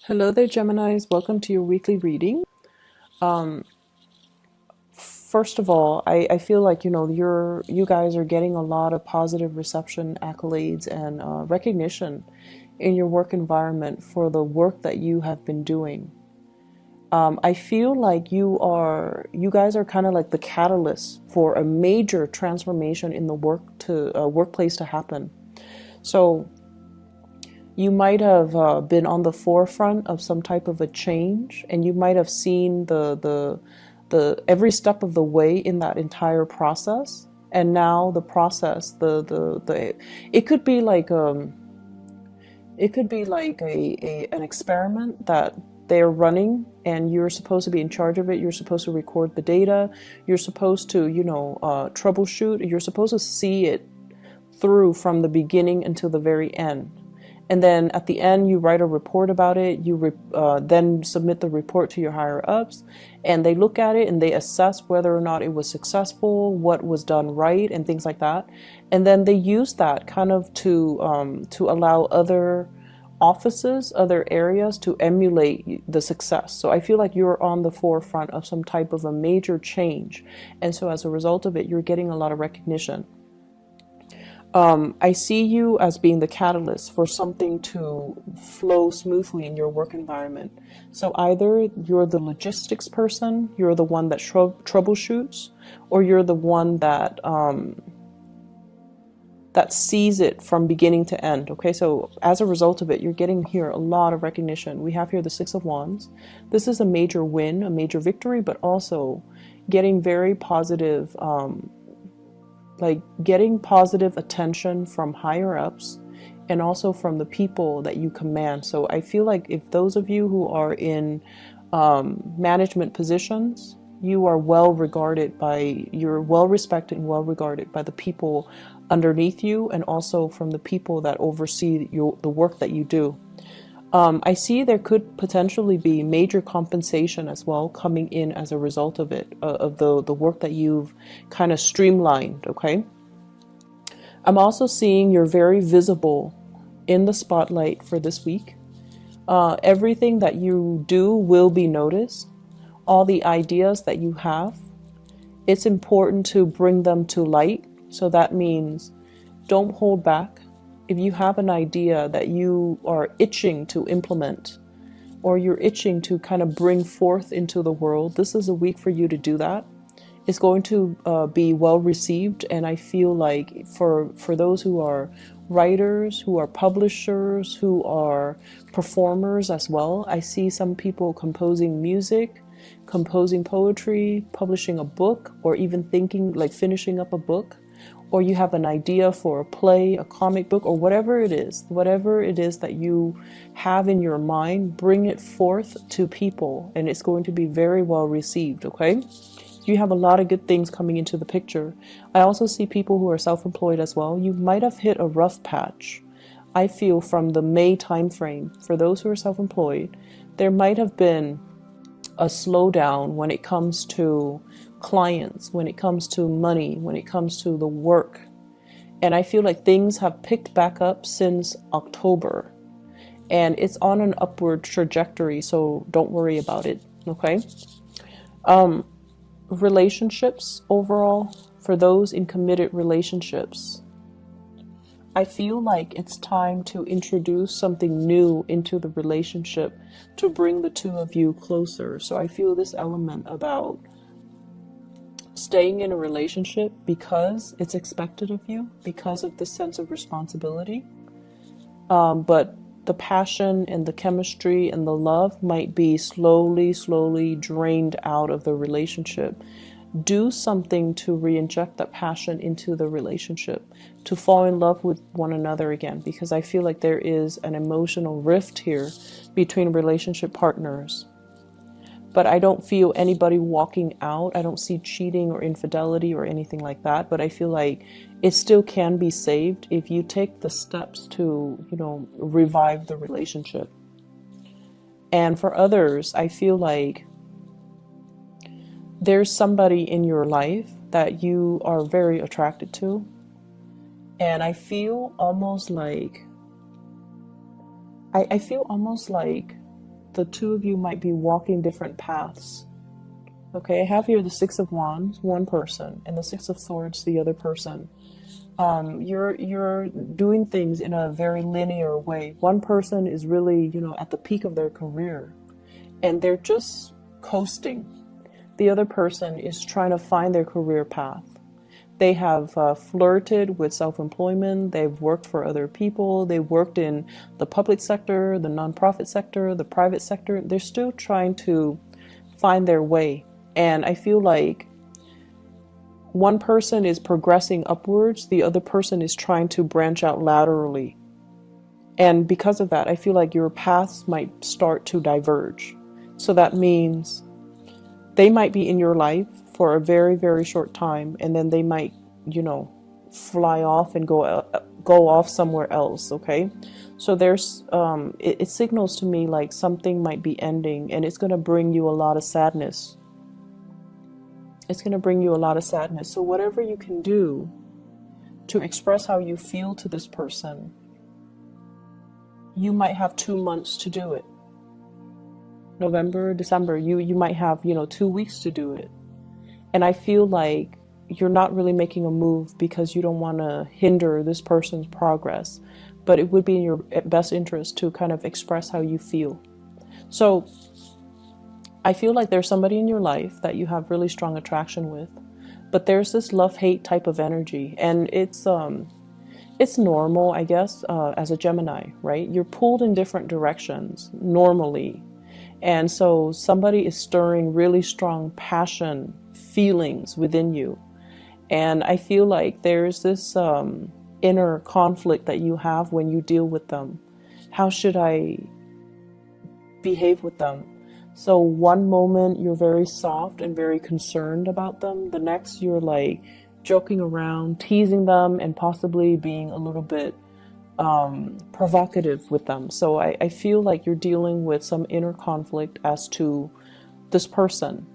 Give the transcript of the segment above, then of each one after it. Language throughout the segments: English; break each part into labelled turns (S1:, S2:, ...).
S1: Hello there, Geminis. Welcome to your weekly reading. Um, First of all, I feel like you guys are getting a lot of positive reception, accolades, and recognition in your work environment for the work that you have been doing. I feel like you guys are kind of like the catalyst for a major transformation in the workplace to happen. So you might have been on the forefront of some type of a change, and you might have seen the every step of the way in that entire process. And now the process, the it could be like an experiment that they're running, and you're supposed to be in charge of it. You're supposed to record the data. You're supposed to troubleshoot. You're supposed to see it through from the beginning until the very end. And then at the end, you write a report about it. You then submit the report to your higher ups, and they look at it and they assess whether or not it was successful, what was done right, and things like that. And then they use that kind of to allow other offices, other areas to emulate the success. So I feel like you're on the forefront of some type of a major change, and so as a result of it, you're getting a lot of recognition. I see you as being the catalyst for something to flow smoothly in your work environment. So either you're the logistics person, you're the one that troubleshoots, or you're the one that sees it from beginning to end. Okay, so as a result of it, you're getting here a lot of recognition. We have here the Six of Wands. This is a major win, a major victory, but also getting very positive. Like getting positive attention from higher ups and also from the people that you command. So I feel like if those of you who are in management positions, you're well respected and well regarded by the people underneath you, and also from the people that oversee the work that you do. I see there could potentially be major compensation as well coming in as a result of it, of the work that you've kind of streamlined, okay? I'm also seeing you're very visible in the spotlight for this week. Everything that you do will be noticed. All the ideas that you have, it's important to bring them to light. So that means don't hold back. If you have an idea that you are itching to implement, or you're itching to kind of bring forth into the world, this is a week for you to do that. It's going to be well received, and I feel like for those who are writers, who are publishers, who are performers as well, I see some people composing music, composing poetry, publishing a book, or even thinking like finishing up a book. Or you have an idea for a play, a comic book, or whatever it is that you have in your mind, bring it forth to people, and it's going to be very well received, okay? You have a lot of good things coming into the picture. I also see people who are self-employed as well. You might have hit a rough patch. I feel from the May timeframe, for those who are self-employed, there might have been a slowdown when it comes to clients, when it comes to money, when it comes to the work. And I feel like things have picked back up since October, and it's on an upward trajectory, so don't worry about it, okay? Relationships overall, for those in committed relationships, I feel like it's time to introduce something new into the relationship to bring the two of you closer. So I feel this element about staying in a relationship because it's expected of you, because of the sense of responsibility. But the passion and the chemistry and the love might be slowly drained out of the relationship. Do something to re-inject that passion into the relationship, to fall in love with one another again, because I feel like there is an emotional rift here between relationship partners. But I don't feel anybody walking out. I don't see cheating or infidelity or anything like that. But I feel like it still can be saved if you take the steps to, revive the relationship. And for others, I feel like there's somebody in your life that you are very attracted to. And I feel almost like the two of you might be walking different paths. Okay, I have here the Six of Wands, one person, and the Six of Swords, the other person. You're doing things in a very linear way. One person is really, at the peak of their career, and they're just coasting. The other person is trying to find their career path. They have flirted with self-employment. They've worked for other people. They worked in the public sector, the nonprofit sector, the private sector. They're still trying to find their way. And I feel like one person is progressing upwards. The other person is trying to branch out laterally. And because of that, I feel like your paths might start to diverge. So that means they might be in your life for a very, very short time, and then they might, fly off and go off somewhere else. Okay, so there's it signals to me like something might be ending, and it's going to bring you a lot of sadness. It's going to bring you a lot of sadness. So whatever you can do to express how you feel to this person, you might have 2 months to do it. November, December, you might have, 2 weeks to do it. And I feel like you're not really making a move because you don't want to hinder this person's progress, but it would be in your best interest to kind of express how you feel. So I feel like there's somebody in your life that you have really strong attraction with, but there's this love-hate type of energy, and it's normal, I guess, as a Gemini, right? You're pulled in different directions normally. And so somebody is stirring really strong passion, feelings within you. And I feel like there's this inner conflict that you have when you deal with them. How should I behave with them? So one moment you're very soft and very concerned about them. The next you're like joking around, teasing them, and possibly being a little bit provocative with them. So I feel like you're dealing with some inner conflict as to this person.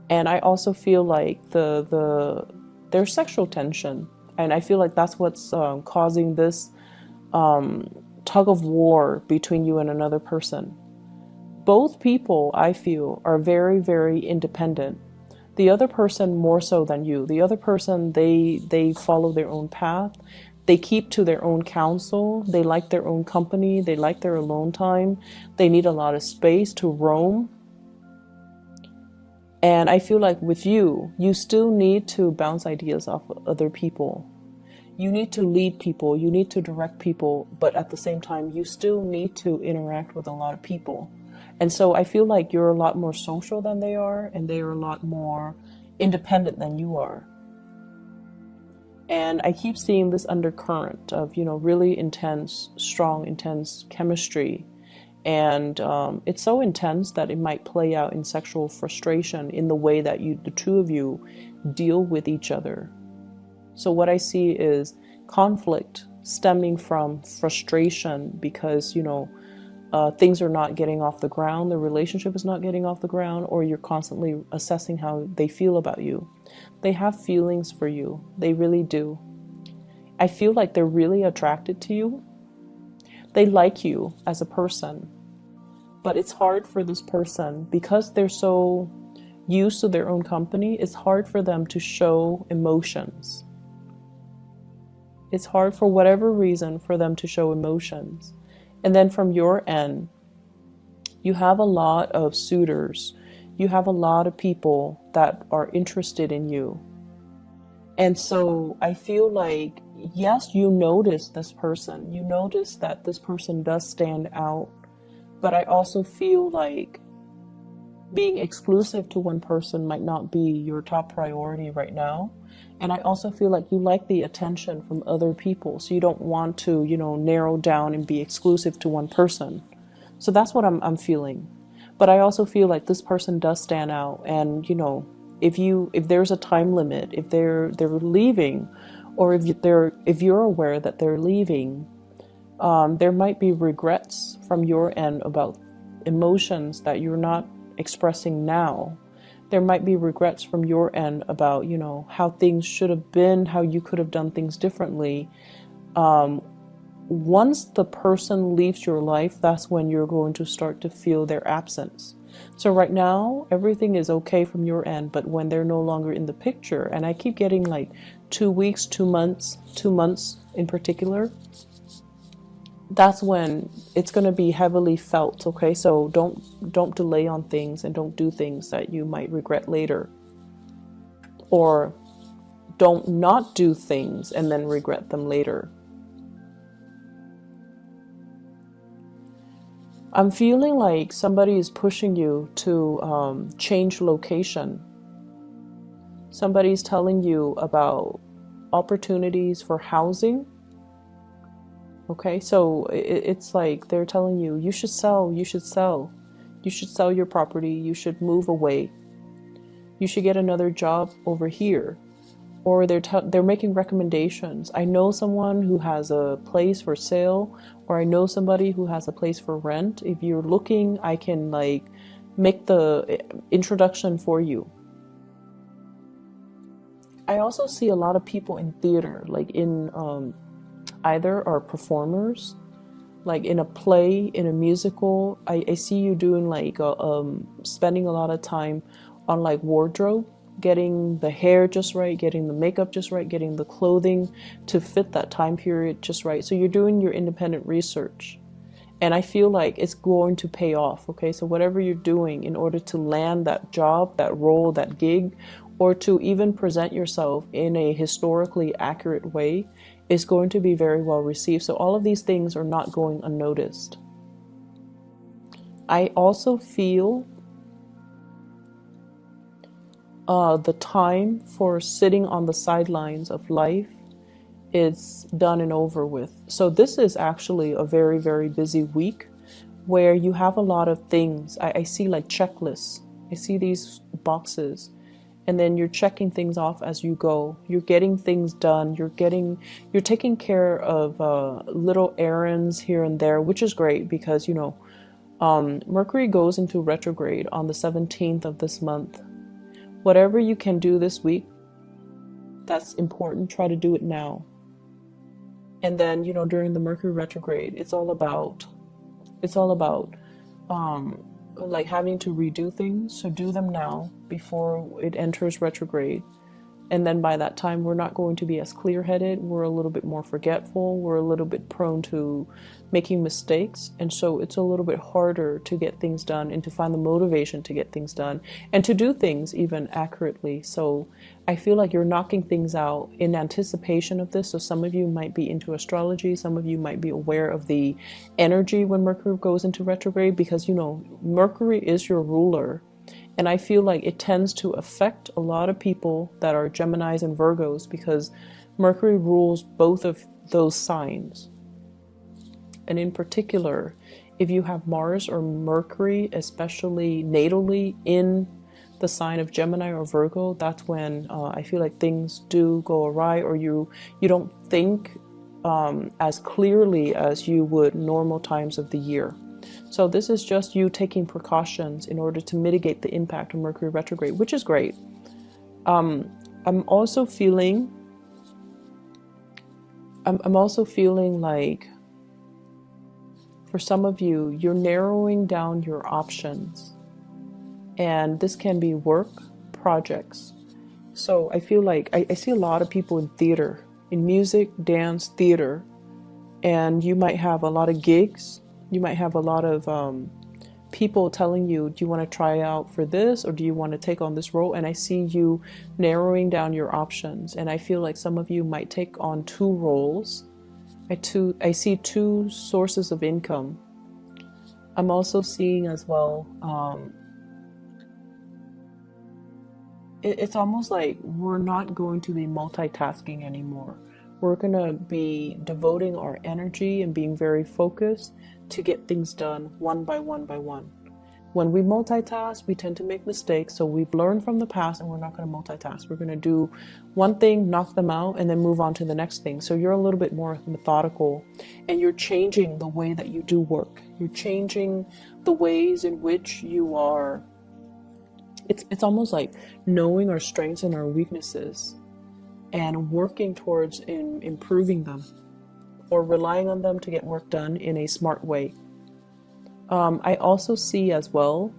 S1: And I also feel like there's sexual tension, and I feel like that's what's causing this tug of war between you and another person. Both people, I feel, are very, very independent. The other person more so than you. The other person, they follow their own path. They keep to their own counsel. They like their own company. They like their alone time. They need a lot of space to roam. And I feel like with you, you still need to bounce ideas off of other people. You need to lead people. You need to direct people. But at the same time, you still need to interact with a lot of people. And so I feel like you're a lot more social than they are, and they are a lot more independent than you are. And I keep seeing this undercurrent of, really intense, strong, intense chemistry. And it's so intense that it might play out in sexual frustration in the way that the two of you deal with each other. So what I see is conflict stemming from frustration because, things are not getting off the ground, the relationship is not getting off the ground, or you're constantly assessing how they feel about you. They have feelings for you. They really do. I feel like they're really attracted to you. They like you as a person. But it's hard for this person, because they're so used to their own company, it's hard for them to show emotions. It's hard for whatever reason for them to show emotions. And then from your end, you have a lot of suitors. You have a lot of people that are interested in you. And so I feel like, yes, you notice this person. You notice that this person does stand out. But I also feel like being exclusive to one person might not be your top priority right now. And I also feel like you like the attention from other people. So you don't want to, narrow down and be exclusive to one person. So that's what I'm feeling. But I also feel like this person does stand out. And, if there's a time limit, if they're leaving, or if you're aware that they're leaving, there might be regrets from your end about emotions that you're not expressing now. There might be regrets from your end about, how things should have been, how you could have done things differently, once the person leaves your life, that's when you're going to start to feel their absence. So right now, everything is okay from your end, but when they're no longer in the picture, and I keep getting like 2 weeks, 2 months in particular, that's when it's going to be heavily felt. Okay, so don't delay on things, and don't do things that you might regret later, or don't not do things and then regret them later. I'm feeling like somebody is pushing you to change location. Somebody's telling you about opportunities for housing. Okay, so it's like they're telling you, you should sell, you should sell. You should sell your property, you should move away. You should get another job over here. Or they're making recommendations. I know someone who has a place for sale, or I know somebody who has a place for rent. If you're looking, I can like make the introduction for you. I also see a lot of people in theater, like in either are performers, like in a play, in a musical. I see you doing like spending a lot of time on like wardrobe, getting the hair just right, getting the makeup just right, getting the clothing to fit that time period just right. So you're doing your independent research. And I feel like it's going to pay off. Okay, so whatever you're doing in order to land that job, that role, that gig, or to even present yourself in a historically accurate way is going to be very well received. So all of these things are not going unnoticed. I also feel the time for sitting on the sidelines of life is done and over with. So this is actually a very, very busy week where you have a lot of things. I see like checklists. I see these boxes, and then you're checking things off as you go. You're getting things done. You're taking care of little errands here and there, which is great because, you know, Mercury goes into retrograde on the 17th of this month. Whatever you can do this week, that's important. Try to do it now. And then, you know, during the Mercury retrograde, it's all about like having to redo things. So do them now before it enters retrograde. And then by that time, we're not going to be as clear-headed. We're a little bit more forgetful. We're a little bit prone to making mistakes. And so it's a little bit harder to get things done and to find the motivation to get things done and to do things even accurately. So I feel like you're knocking things out in anticipation of this. So some of you might be into astrology. Some of you might be aware of the energy when Mercury goes into retrograde because, you know, Mercury is your ruler. And I feel like it tends to affect a lot of people that are Geminis and Virgos because Mercury rules both of those signs. And in particular, if you have Mars or Mercury, especially natally in the sign of Gemini or Virgo, that's when I feel like things do go awry, or you don't think as clearly as you would normal times of the year. So this is just you taking precautions in order to mitigate the impact of Mercury retrograde, which is great. I'm also feeling like for some of you, you're narrowing down your options, and this can be work, projects. So I feel like I see a lot of people in theater, in music, dance, theater, and you might have a lot of gigs. You might have a lot of people telling you, do you want to try out for this, or do you want to take on this role? And I see you narrowing down your options. And I feel like some of you might take on 2 roles. I see 2 sources of income. I'm also seeing as well, it's almost like we're not going to be multitasking anymore. We're going to be devoting our energy and being very focused to get things done one by one by one. When we multitask, we tend to make mistakes. So we've learned from the past and we're not going to multitask. We're going to do one thing, knock them out, and then move on to the next thing. So you're a little bit more methodical, and you're changing the way that you do work. You're changing the ways in which you are. It's almost like knowing our strengths and our weaknesses and working towards improving them. or relying on them to get work done in a smart way. I also see as well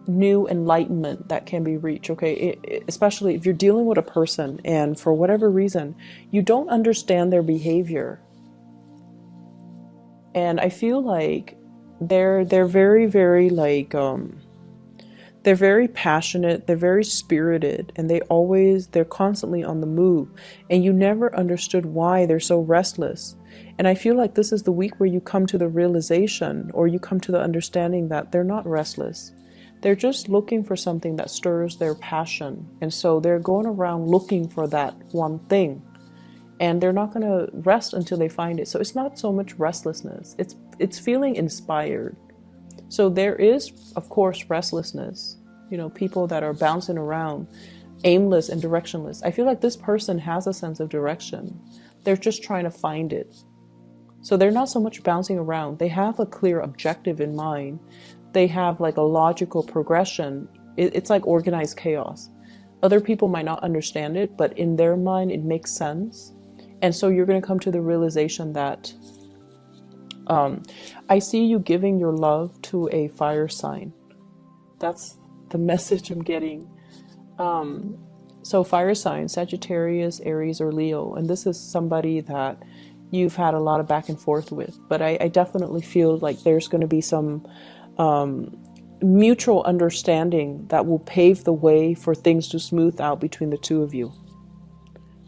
S1: new enlightenment that can be reached, okay? Especially if you're dealing with a person and for whatever reason you don't understand their behavior, and I feel like they're very, very like they're very passionate, they're very spirited, and they're constantly on the move, and you never understood why they're so restless. And I feel like this is the week where you come to the realization, or you come to the understanding that they're not restless. They're just looking for something that stirs their passion. And so they're going around looking for that one thing. And they're not going to rest until they find it. So it's not so much restlessness. It's feeling inspired. So there is, of course, restlessness. You know, people that are bouncing around, aimless and directionless. I feel like this person has a sense of direction. They're just trying to find it. So they're not so much bouncing around. They have a clear objective in mind. They have like a logical progression. It's like organized chaos. Other people might not understand it, but in their mind, it makes sense. And so you're going to come to the realization that I see you giving your love to a fire sign. That's the message I'm getting. So fire signs, Sagittarius, Aries, or Leo. And this is somebody that you've had a lot of back and forth with. But I definitely feel like there's going to be some mutual understanding that will pave the way for things to smooth out between the two of you.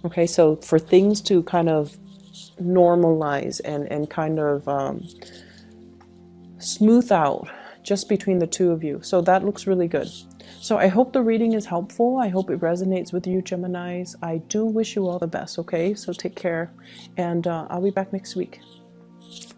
S1: Okay, so for things to kind of normalize and kind of smooth out just between the two of you. So that looks really good. So I hope the reading is helpful. I hope it resonates with you, Geminis. I do wish you all the best, okay? So take care, and I'll be back next week.